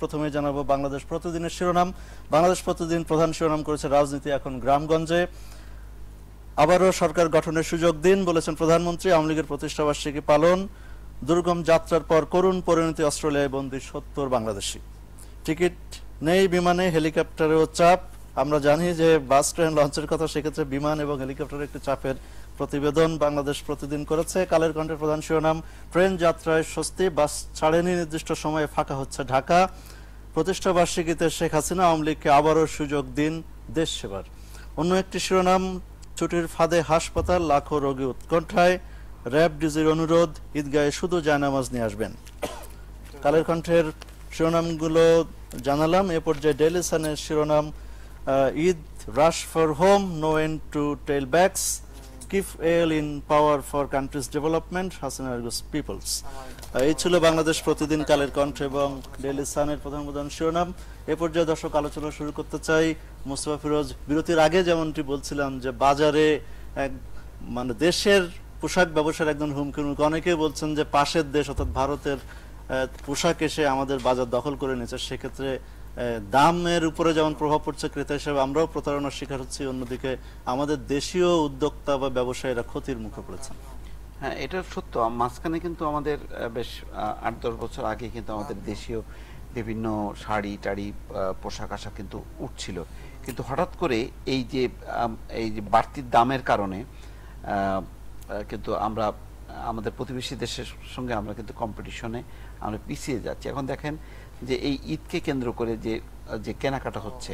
প্রথমে জানাবো বাংলাদেশ প্রতিদিনের শিরোনাম। বাংলাদেশ প্রতিদিন প্রধান শিরোনাম করেছে রাজনীতি এখন গ্রামগঞ্জে। আবারও সরকার গঠনের সুযোগ দিন বলেছেন প্রধানমন্ত্রী। আওয়ামী লীগের প্রতিষ্ঠাবার্ষিকী পালন। দুর্গম যাত্রার পর করুণ পরিণতি, অস্ট্রেলিয়ায় বন্দী 70 বাংলাদেশি। টিকিট নেই বিমানে, হেলিকপ্টারেও চাপ। আমরা জানি যে বাস ট্রেন লঞ্চের কথা, সেক্ষেত্রে বিমান এবং হেলিকপ্টারের একটি চাপের প্রতিবেদন বাংলাদেশ প্রতিদিন করেছে। কালের কণ্ঠের প্রধান শিরোনাম ট্রেন যাত্রায় স্বস্তি, বাস ছাড়েনি, নির্দিষ্ট সময়ে ফাঁকা হচ্ছে ঢাকা। প্রতিষ্ঠা বার্ষিকীতে শেখ হাসিনা, আওয়ামী লীগকে আবারও সুযোগ দিন দেশ সেবার। অন্য একটি শিরোনাম ছুটির ফাঁদে হাসপাতাল, লাখো রোগী উৎকণ্ঠায়। র্যাব ডিজির অনুরোধ, ঈদগাহে শুধু জায়নামাজ নিয়ে আসবেন। কালের কণ্ঠের শিরোনামগুলো জানালাম। এ পর্যায়ে ডেইলি সানের শিরোনাম Eid rush for home, no end to tailbacks, keep L in power for countries development, Hasina urges peoples. এই ছিল বাংলাদেশ প্রতিদিন, কালের কণ্ঠ এবং ডেইলি সানের প্রধান প্রধান শিরোনাম। এ পর্যায়ে দর্শক আলোচনা শুরু করতে চাই। মোস্তফা ফিরোজ, বিরতির আগে যেমনটি বলছিলাম যে বাজারে মানে দেশের পোশাক ব্যবসার একজন হুমকি, অনেকে বলছেন যে পাশের দেশ অর্থাৎ ভারতের পোশাক এসে আমাদের বাজার দখল করে নিয়েছে, সেক্ষেত্রে দামের উপরে যেমন প্রভাব পড়ছে ক্রেতা হিসেবে আমরাও প্রতারণার শিকার হচ্ছি, অন্যদিকে আমাদের দেশীয় উদ্যোক্তা বা ব্যবসায়ীরা ক্ষতির মুখে পড়েছেন। হ্যাঁ, এটা সত্য। মাঝখানে কিন্তু আমাদের বেশ 8-10 বছর আগে কিন্তু আমাদের দেশীয় বিভিন্ন শাড়ি টাড়ি পোশাক আশাক কিন্তু উঠছিল, কিন্তু হঠাৎ করে এই যে বাড়তি দামের কারণে কিন্তু আমরা আমাদের প্রতিবেশী দেশের সঙ্গে আমরা কিন্তু কম্পিটিশনে আমরা পিছিয়ে যাচ্ছি। এখন দেখেন যে এই ঈদকে কেন্দ্র করে যে কেনাকাটা হচ্ছে,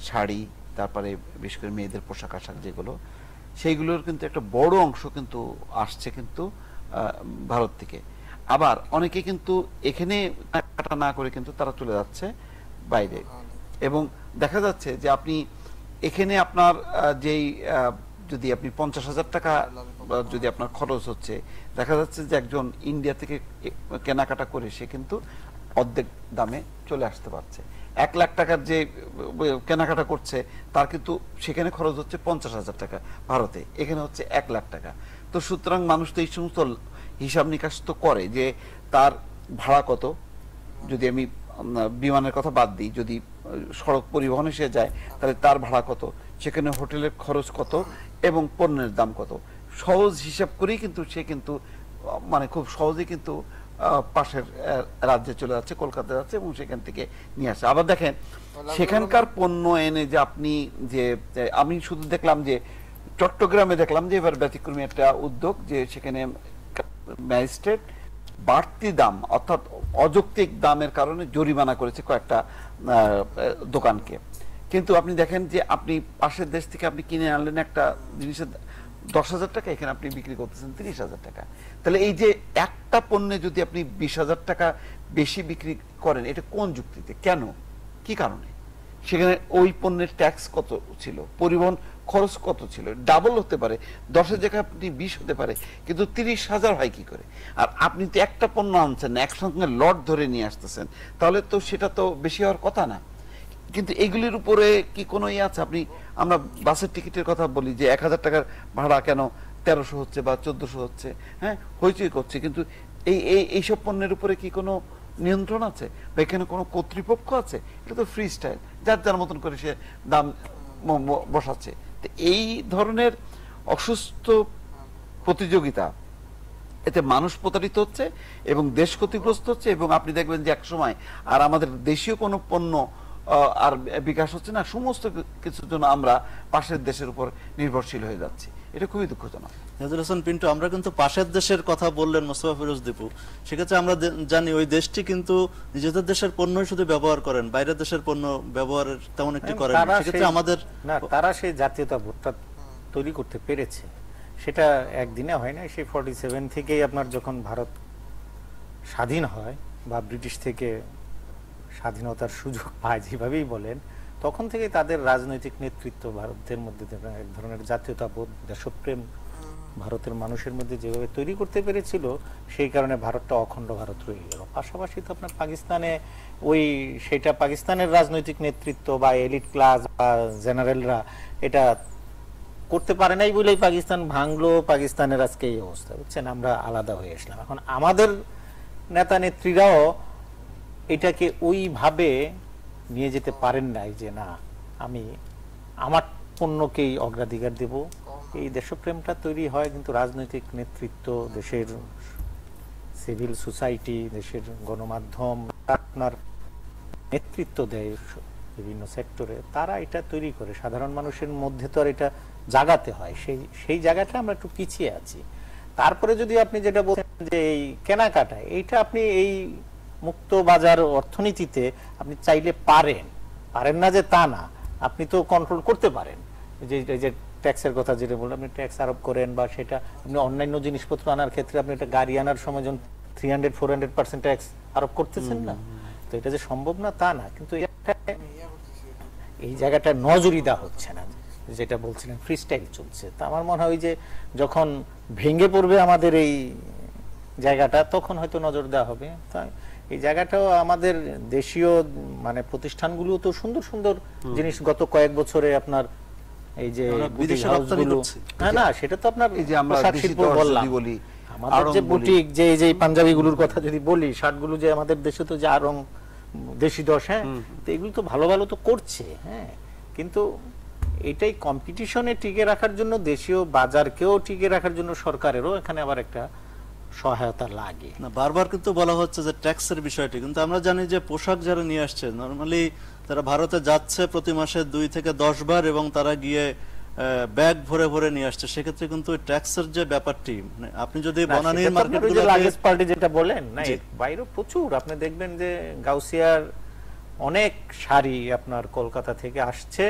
শাড়ি, তারপরে বিশেষ করে মেয়েদের পোশাক আশাক যেগুলো, সেইগুলোর কিন্তু একটা বড় অংশ কিন্তু আসছে কিন্তু ভারত থেকে। আবার অনেকে কিন্তু এখানে কেনাকাটা না করে কিন্তু তারা চলে যাচ্ছে বাইরে, এবং দেখা যাচ্ছে যে আপনি এখানে আপনার যেই যদি আপনি 50,000 টাকা যদি আপনার খরচ হচ্ছে, দেখা যাচ্ছে যে একজন ইন্ডিয়া থেকে কেনাকাটা করে সে কিন্তু অর্ধেক দামে চলে আসতে পারছে। 1 লাখ টাকার যে কেনাকাটা করছে তার কিন্তু সেখানে খরচ হচ্ছে 50,000 টাকা ভারতে, এখানে হচ্ছে 1 লাখ টাকা। তো সুতরাং মানুষ তো এই সমস্ত হিসাব নিকাশ তো করে যে তার ভাড়া কত, যদি আমি বিমানের কথা বাদ দিই, যদি সড়ক পরিবহনে সে যায় তাহলে তার ভাড়া কত, সেখানে হোটেলের খরচ কত এবং পণ্যের দাম কত, সহজ হিসাব করেই কিন্তু সে কিন্তু মানে খুব সহজেই কিন্তু পাশের রাজ্যে চলে যাচ্ছে, কলকাতা যাচ্ছে এবং সেখান থেকে নিয়ে আসে। আবার দেখেন সেখানকার পণ্য এনে যে আপনি যে আমি শুধু দেখলাম যে চট্টগ্রামে দেখলাম যে এবার ব্যতিক্রমী একটা উদ্যোগ, যে সেখানে ম্যাজিস্ট্রেট বাড়তি দাম অর্থাৎ অযৌক্তিক দামের কারণে জরিমানা করেছে কয়েকটা দোকানকে। কিন্তু আপনি দেখেন যে আপনি পাশের দেশ থেকে আপনি কিনে আনলেন একটা জিনিসের 10,000 টাকা, এখানে আপনি বিক্রি করতেছেন 30,000 টাকা। তাহলে এই যে একটা পণ্যে যদি আপনি 20,000 টাকা বেশি বিক্রি করেন, এটা কোন যুক্তিতে, কেন, কি কারণে? সেখানে ওই পণ্যের ট্যাক্স কত ছিল, পরিবহন খরচ কত ছিল, ডাবল হতে পারে, 10-এর জায়গায় আপনি 20 হতে পারে, কিন্তু 30,000 হয় কি করে? আর আপনি তো একটা পণ্য আনছেন না, একসঙ্গে লট ধরে নিয়ে আসতেছেন, তাহলে তো সেটা তো বেশি হওয়ার কথা না। কিন্তু এগুলির উপরে কি কোনো ইয়ে আছে? আমরা বাসের টিকিটের কথা বলি যে 1,000 টাকার ভাড়া কেন 1300 হচ্ছে বা 1400 হচ্ছে, হ্যাঁ হইচই করছে, কিন্তু এইসব পণ্যের উপরে কি কোনো নিয়ন্ত্রণ আছে বা এখানে কোনো কর্তৃপক্ষ আছে? এটা তো ফ্রি স্টাইল, যার যার মতন করে সে দাম বসাচ্ছে। তো এই ধরনের অসুস্থ প্রতিযোগিতা, এতে মানুষ প্রতারিত হচ্ছে এবং দেশ ক্ষতিগ্রস্ত হচ্ছে, এবং আপনি দেখবেন যে এক সময় আর আমাদের দেশীয় কোনো পণ্য আর বিকাশ হচ্ছে না, সমস্ত কিছুর জন্য আমরা পাশের দেশের উপর নির্ভরশীল হয়ে যাচ্ছি। এটা খুবই দুঃখজনক। নাজুল হাসান পিন্টু, আমরা কিন্তু পাশের দেশের কথা বললেন মোস্তফা ফিরোজ দীপু, সেক্ষেত্রে আমরা জানি ওই দেশটি কিন্তু নিজেদের দেশের পণ্যই শুধু ব্যবহার করেন, বাইরের দেশের পণ্য ব্যবহারের তেমন একটি করেন না। সেক্ষেত্রে আমাদের না, তারা সেই জাতীয়তাবোধটা তৈরি করতে পেরেছে, সেটা একদিনে হয় না। সেই 47 থেকেই আপনার যখন ভারত স্বাধীন হয় বা ব্রিটিশ থেকে স্বাধীনতার সুযোগ পায় যেভাবেই বলেন, তখন থেকে তাদের রাজনৈতিক নেতৃত্ব ভারতের মধ্যে এক ধরনের জাতীয়তাবোধ, দেশপ্রেম ভারতের মানুষের মধ্যে যেভাবে তৈরি করতে পেরেছিল, সেই কারণে ভারতটা অখণ্ড ভারত রয়ে গেল। পাশাপাশি তো আপনার পাকিস্তানে সেটা পাকিস্তানের রাজনৈতিক নেতৃত্ব বা এলিট ক্লাস বা জেনারেলরা এটা করতে পারে নাই বলেই পাকিস্তান ভাঙলো, পাকিস্তানের আজকে এই অবস্থা, বুঝছেন, আমরা আলাদা হয়ে আসলাম। এখন আমাদের নেতা নেত্রীরাও এটাকে ওইভাবে নিয়ে যেতে পারেন নাই যে না আমি আমার পণ্যকেই অগ্রাধিকার দেব। এই দেশপ্রেমটা তৈরি হয় কিন্তু রাজনৈতিক নেতৃত্ব, দেশের সিভিল সোসাইটি, দেশের গণমাধ্যম আপনার নেতৃত্ব দেয় বিভিন্ন সেক্টরে, তারা এটা তৈরি করে। সাধারণ মানুষের মধ্যে তো আর এটা জাগাতে হয়, সেই জায়গাটা আমরা একটু পিছিয়ে আছি। তারপরে যদি আপনি যেটা বলছেন যে এই কেনাকাটা, এইটা আপনি এই মুক্ত বাজার অর্থনীতিতে আপনি চাইলে পারেন না যে তা না, আপনি তো কন্ট্রোল করতে পারেন। যে ট্যাক্সের কথা যেটা বললেন, আপনি ট্যাক্স আরোপ করেন বা সেটা আপনি অন্যান্য জিনিসপত্র আনার ক্ষেত্রে আপনি একটা গাড়ি আনার সময় যখন 300-400% ট্যাক্স আরোপ করতেছেন না, তো এটা যে সম্ভব না তা না, কিন্তু এই জায়গাটা নজরই দেওয়া হচ্ছে না। যেটা বলছিলেন ফ্রি স্টাইল চলছে, তা আমার মনে হয় যে যখন ভেঙে পড়বে আমাদের এই জায়গাটা তখন হয়তো নজর দেওয়া হবে। তাই এই জায়গাটাও আমাদের দেশীয় মানে প্রতিষ্ঠানগুলো তো সুন্দর সুন্দর জিনিস গত কয়েক বছরে আপনার এই যে বিদেশে রপ্তানি করছে। হ্যাঁ না, সেটা তো আপনার এই যে আমরা পোশাক দেশি শিল্প দর্জি বললাম, বলি, আমাদের যে আড়ং বলি। বুটিক, যে এই যে পাঞ্জাবি গুলোর কথা যদি বলি, শার্টগুলো যে আমাদের দেশে তো যে আড়ং, দেশি দশ, হ্যাঁ, তো এগুলো তো ভালো ভালো তো করছে, হ্যাঁ, কিন্তু এটাই কম্পিটিশনে টিকে রাখার জন্য, দেশীয় বাজারকেও টিকে রাখার জন্য সরকারেরও এখানে আবার একটা সহায়তা লাগে। না, বারবার কিন্তু বলা হচ্ছে যে ট্যাক্সের বিষয়টি, কিন্তু আমরা জানি যে পোশাক যারা নিয়ে আসছে নরমালি তারা ভারতে যাচ্ছে প্রতি মাসে 2 থেকে 10 বার এবং তারা গিয়ে ব্যাগ ভরে ভরে নিয়ে আসছে। সেক্ষেত্রে কিন্তু ট্যাক্সের যে ব্যাপারটি, মানে আপনি যদি বনানীর মার্কেটগুলো লাগেজ পার্টি যেটা বলেন না, বাইরে প্রচুর আপনি দেখবেন যে গাউসিয়ার অনেক শাড়ি আপনার কলকাতা থেকে আসছে,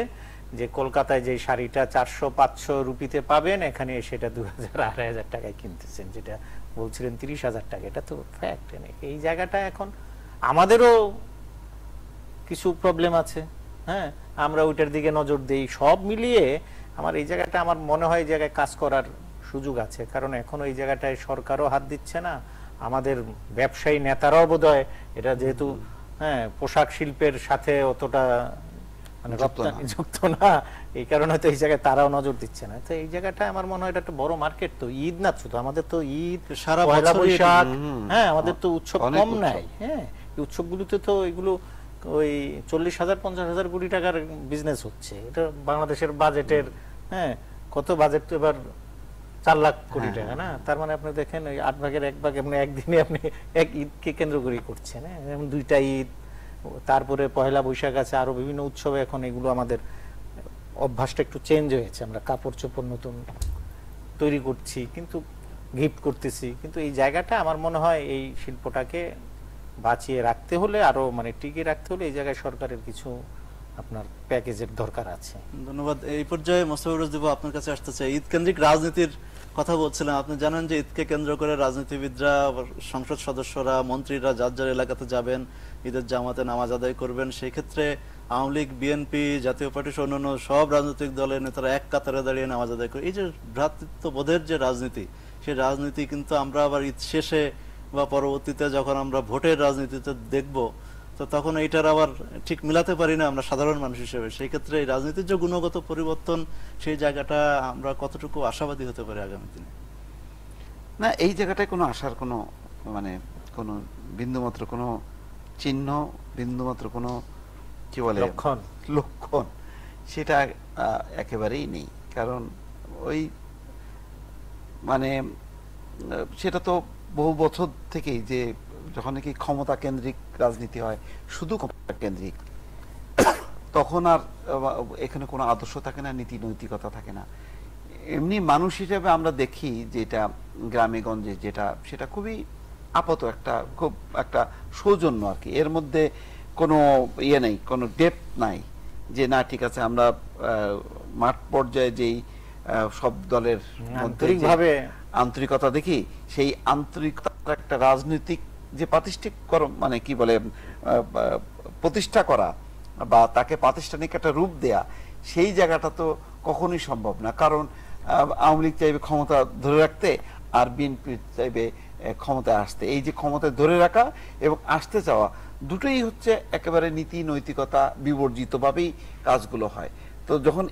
যে কলকাতায় যে শাড়িটা 400-500 রুপিতে পাবেন, এখানে সেটা 2000-2500 টাকায় কিনতেছেন, যেটা বলছিলেন 30,000 টাকা। এটা তো ফ্যাক্ট। এই জায়গাটা এখন আমাদেরও কিছু প্রবলেম আছে, হ্যাঁ, আমরা ওইটার দিকে নজর দেই। সব মিলিয়ে আমার এই জায়গাটা, আমার মনে হয় এই জায়গায় কাজ করার সুযোগ আছে, কারণ এখন এই জায়গাটায় সরকারও হাত দিচ্ছে না, আমাদের ব্যবসায়ী নেতারাও বোধহয় এটা যেহেতু হ্যাঁ পোশাক শিল্পের সাথে অতটা মানে রপ্তানি যুক্ত না, এই কারণে তো এই জায়গায় তারাও নজর দিচ্ছে না। তো এই জায়গাটা আমার মনে হয় এটা একটা বড় মার্কেট। তো ঈদ না শুধু, আমাদের তো ঈদ, সারা পয়লা বছর বৈশাখ, হ্যাঁ, আমাদের তো উৎসব অনেক কম উৎসব। নাই, হ্যাঁ, এই উৎসবগুলোতে তো এগুলো ওই 40,000-50,000 কোটি টাকার বিজনেস হচ্ছে। এটা বাংলাদেশের বাজেটের, হ্যাঁ, কত বাজেট তো এবার 4 লাখ কোটি টাকা না, তার মানে আপনি দেখেন ওই 8 ভাগের 1 ভাগ এমনি একদিনে আপনি এক ঈদকে কেন্দ্র করে করছেন, হ্যাঁ, যেমন 2টা ঈদ, তারপরে পয়লা বৈশাখ আছে, আরো বিভিন্ন উৎসবে এখন এগুলো আমাদের অভ্যাসটা একটু চেঞ্জ হয়েছে। আমরা কাপড় চোপড় নতুন তৈরি করছি, কিন্তু গিফট করতেছি, কিন্তু এই জায়গাটা আমার মনে হয় এই শিল্পটাকে বাঁচিয়ে রাখতে হলে, আরো মানে টিকিয়ে রাখতে হলে এই জায়গায় সরকারের কিছু আপনার প্যাকেজের দরকার আছে। ধন্যবাদ। এই পর্যায়ে মোস্তাফিজ দিব আপনার কাছে আসতে চাই। ঈদ কেন্দ্রিক রাজনীতির কথা বলছিলেন, আপনি জানেন যে ঈদকে কেন্দ্র করে রাজনীতিবিদরা, সংসদ সদস্যরা, মন্ত্রীরা যার যার এলাকাতে যাবেন, ঈদের জামাতে নামাজ আদায় করবেন। সেই ক্ষেত্রে আওয়ামী লীগ, বিএনপি, জাতীয় পার্টি সহ অন্যান্য সব রাজনৈতিক দলের নেতারা এক কাতারে দাঁড়িয়ে নামাজ আদায় করে। এই যে ভ্রাতৃত্ববোধের যে রাজনীতি, সেই রাজনীতি কিন্তু আমরা আবার ঈদ শেষে বা পরবর্তীতে যখন আমরা ভোটের রাজনীতিতে দেখব, তো তখন এইটার আবার ঠিক মিলাতে পারি না আমরা সাধারণ মানুষ হিসেবে। সেই ক্ষেত্রে এই রাজনীতির যে গুণগত পরিবর্তন, সেই জায়গাটা আমরা কতটুকু আশাবাদী হতে পারি আগামী দিনে? না, এই জায়গাটায় কোনো আশার কোনো মানে কোনো বিন্দুমাত্র কোনো চিহ্ন, বিন্দুমাত্র কোনো কি বলে লক্ষণ সেটা একেবারেই নেই। কারণ ওই মানে সেটা তো বহু বছর থেকেই, যে যখন নাকি ক্ষমতা কেন্দ্রিক রাজনীতি হয়, শুধু ক্ষমতা কেন্দ্রিক, তখন আর এখানে কোনো আদর্শ থাকে না, নীতি নৈতিকতা থাকে না। এমনি মানুষ হিসেবে আমরা দেখি যেটা গ্রামে গঞ্জে যেটা, সেটা খুবই আপাত একটা, খুব একটা সৌজন্য আর কি। এর মধ্যে কোনো ইয়ে নেই, কোনো ডেপথ নাই যে না ঠিক আছে আমরা মাঠ পর্যায়ে যেই সব দলের আন্তরিকভাবে আন্তরিকতা দেখি, সেই আন্তরিকতার একটা রাজনৈতিক যে প্রাতিষ্ঠানিক মানে কি বলে প্রতিষ্ঠা করা বা তাকে প্রাতিষ্ঠানিক একটা রূপ দেয়া, সেই জায়গাটা তো কখনোই সম্ভব না। কারণ আওয়ামী লীগ চাইবে ক্ষমতা ধরে রাখতে, আর বিএনপি চাইবে ক্ষমতায় আসতে। এই যে ক্ষমতায় ধরে রাখা এবং আসতে চাওয়া, দুটোই হচ্ছে একেবারে নীতি নৈতিকতা বিবর্জিত ভাবেই কাজগুলো হয়। তো যখন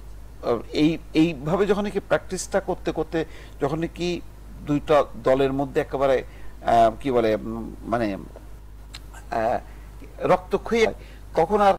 এইভাবে যখন কি প্র্যাকটিসটা করতে করতে যখন কি দুইটা দলের মধ্যে একেবারে কি বলে মানে রক্তক্ষয়ী হয়, তখন আর